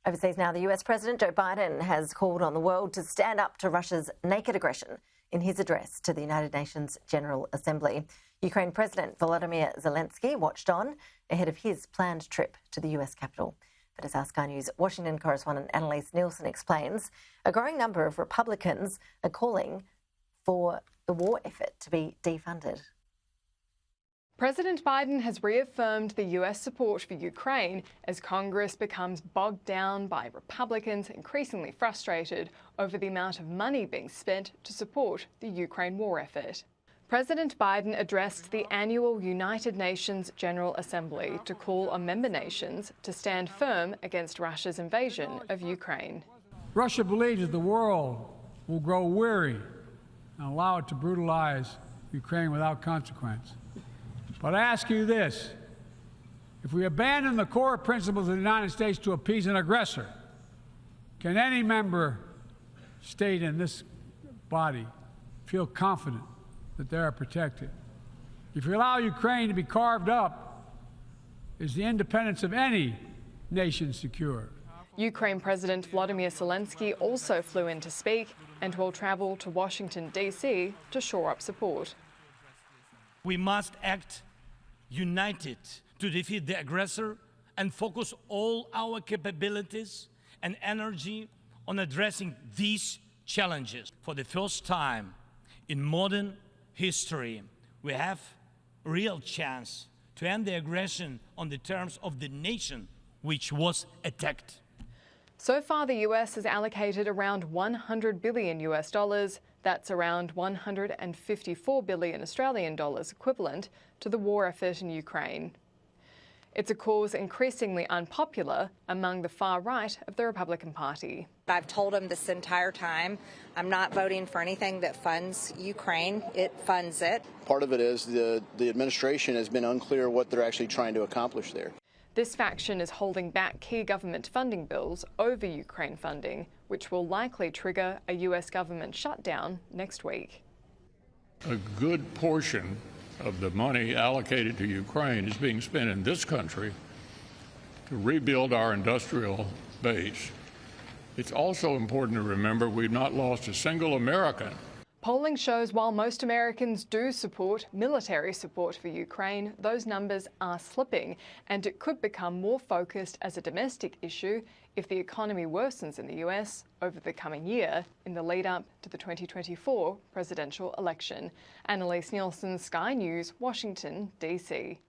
Overseas now, the US President Joe Biden has called on the world to stand up to Russia's naked aggression in his address to the United Nations General Assembly. Ukraine President Volodymyr Zelensky watched on ahead of his planned trip to the US capital. But as our Sky News Washington correspondent Annalise Nielsen explains, a growing number of Republicans are calling for the war effort to be defunded. President Biden has reaffirmed the US support for Ukraine as Congress becomes bogged down by Republicans increasingly frustrated over the amount of money being spent to support the Ukraine war effort. President Biden addressed the annual United Nations General Assembly to call on member nations to stand firm against Russia's invasion of Ukraine. Russia believes that the world will grow weary and allow it to brutalize Ukraine without consequence. But I ask you this: if we abandon the core principles of the United States to appease an aggressor, can any member state in this body feel confident that they are protected? If we allow Ukraine to be carved up, is the independence of any nation secure? Ukraine President Volodymyr Zelensky also flew in to speak and will travel to Washington, D.C. to shore up support. We must act united to defeat the aggressor and focus all our capabilities and energy on addressing these challenges. For the first time in modern history, we have a real chance to end the aggression on the terms of the nation which was attacked. So far, the US has allocated around $100 billion US dollars. That's around 154 billion Australian dollars equivalent to the war effort in Ukraine. It's a cause increasingly unpopular among the far right of the Republican Party. I've told them this entire time, I'm not voting for anything that funds Ukraine. It funds it. Part of it is the administration has been unclear what they're actually trying to accomplish there. This faction is holding back key government funding bills over Ukraine funding, which will likely trigger a US government shutdown next week. A good portion of the money allocated to Ukraine is being spent in this country to rebuild our industrial base. It's also important to remember we've not lost a single American. Polling shows while most Americans do support military support for Ukraine, those numbers are slipping, and it could become more focused as a domestic issue if the economy worsens in the US over the coming year in the lead-up to the 2024 presidential election. Annalise Nielsen, Sky News, Washington, D.C.